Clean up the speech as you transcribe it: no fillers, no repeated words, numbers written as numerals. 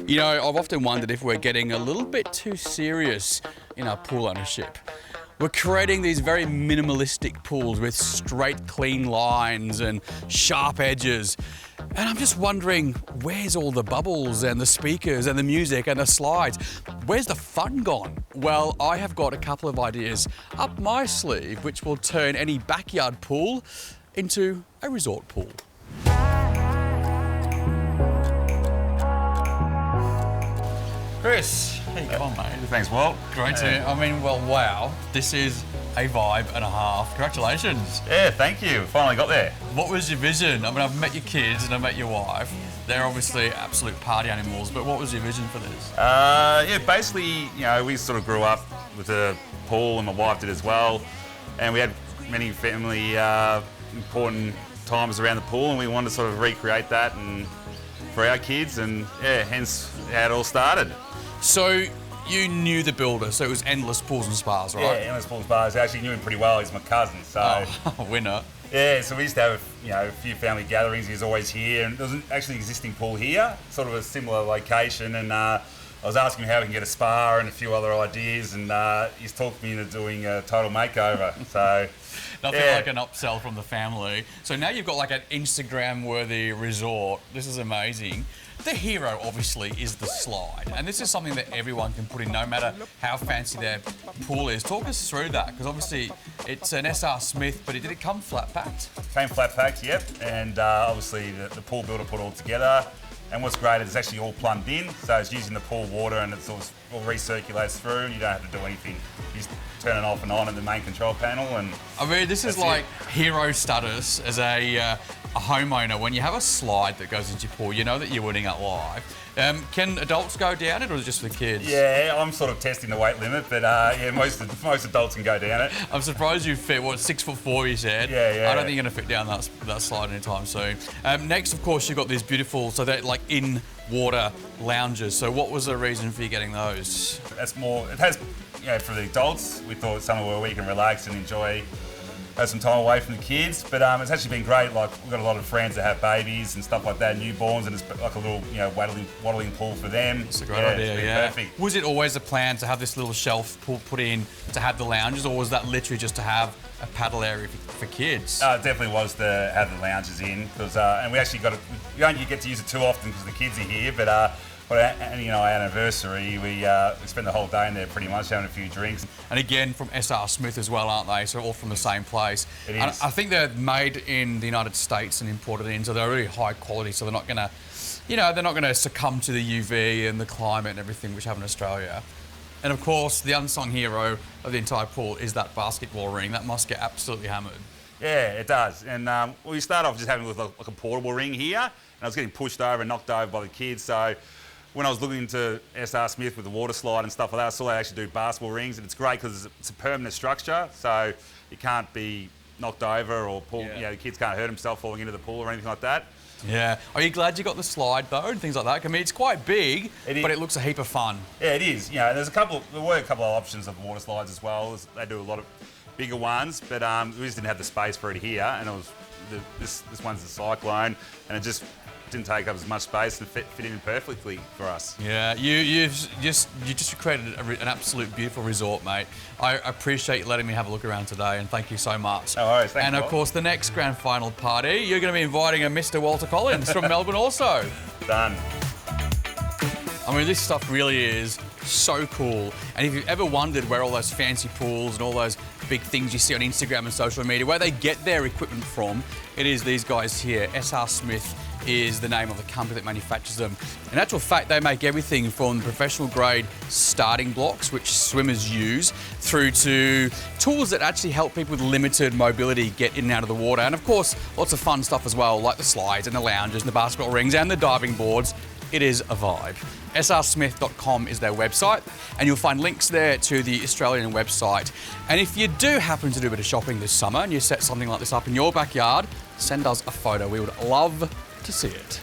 You know, I've often wondered if we're getting a little bit too serious in our pool ownership. We're creating these very minimalistic pools with straight, clean lines and sharp edges. And I'm just wondering, where's all the bubbles and the speakers and the music and the slides? Where's the fun gone? Well, I have got a couple of ideas up my sleeve which will turn any backyard pool into a resort pool. Chris, how you going, mate? Thanks, Walt. Great to I mean, well, wow. This is a vibe and a half. Congratulations. Yeah, thank you. Finally got there. What was your vision? I mean, I've met your kids and I've met your wife. They're obviously absolute party animals, but what was your vision for this? Yeah, basically, you know, we sort of grew up with a pool and my wife did as well. And we had many family important times around the pool and we wanted to sort of recreate that and for our kids and yeah, hence how it all started. So you knew the builder, so it was Endless Pools and Spas, right? Yeah, Endless Pools and Spas. I actually knew him pretty well. He's my cousin, so... Oh, winner. Yeah, so we used to have, you know, a few family gatherings. He was always here, and there was actually an existing pool here, sort of a similar location, and I was asking him how we can get a spa and a few other ideas, and he's talked me into doing a total makeover, so... Nothing like an upsell from the family. So now you've got like an Instagram-worthy resort. This is amazing. The hero, obviously, is the slide. And this is something that everyone can put in, no matter how fancy their pool is. Talk us through that, because obviously it's an SR Smith, but did it come flat-packed? Came flat-packed, yep. And obviously the pool builder put it all together. And what's great is it's actually all plumbed in, so it's using the pool water and it's all recirculates through and you don't have to do anything. You just turn it off and on at the main control panel and... I mean, this is like hero status as a homeowner. When you have a slide that goes into your pool, you know that you're winning at live. Can adults go down it or is it just for the kids? Yeah, I'm sort of testing the weight limit, but yeah, most adults can go down it. I'm surprised you fit, what, 6'4" you said? Yeah. I don't think you're going to fit down that slide anytime soon. Next, of course, you've got these beautiful, so they're like in-water lounges. So what was the reason for you getting those? That's more, it has, you know, for the adults, we thought somewhere where we can relax and enjoy, have some time away from the kids, but it's actually been great. Like, we've got a lot of friends that have babies and stuff like that, newborns, and it's like a little, you know, waddling pool for them. It's a great idea, yeah. Perfect. Was it always a plan to have this little shelf pool put in to have the lounges, or was that literally just to have a paddle area for kids? It definitely was to have the lounges in, because and we actually we don't get to use it too often because the kids are here, but you know, our anniversary, we spent the whole day in there pretty much having a few drinks. And again, from SR Smith as well, aren't they? So all from the same place. It and is. I think they're made in the United States and imported in, so they're really high quality, so they're not going to, you know, they're not going to succumb to the UV and the climate and everything which have in Australia. And of course, the unsung hero of the entire pool is that basketball ring. That must get absolutely hammered. Yeah, it does. And we start off just having like a portable ring here, and I was getting pushed over and knocked over by the kids, so when I was looking into SR Smith with the water slide and stuff like that, I saw they actually do basketball rings, and it's great because it's a permanent structure, so it can't be knocked over or pulled, you know, the kids can't hurt themselves falling into the pool or anything like that. Yeah. Are you glad you got the slide though and things like that? I mean, it's quite big, but it looks a heap of fun. Yeah, it is. You know, there were a couple of options of water slides as well. They do a lot of bigger ones, but we just didn't have the space for it here, and it was this one's the Cyclone, and it just didn't take up as much space and fit in perfectly for us. Yeah, you just created an absolute beautiful resort, mate. I appreciate you letting me have a look around today, and thank you so much. No worries, thanks. And of course, the next grand final party, you're going to be inviting a Mr. Walter Collins from Melbourne also. Done. I mean, this stuff really is so cool. And if you've ever wondered where all those fancy pools and all those big things you see on Instagram and social media, where they get their equipment from, it is these guys here. SR Smith is the name of the company that manufactures them. In actual fact, they make everything from professional grade starting blocks, which swimmers use, through to tools that actually help people with limited mobility get in and out of the water. And of course, lots of fun stuff as well, like the slides and the lounges and the basketball rings and the diving boards. It is a vibe. srsmith.com is their website, and you'll find links there to the Australian website. And if you do happen to do a bit of shopping this summer and you set something like this up in your backyard, send us a photo. We would love to see it.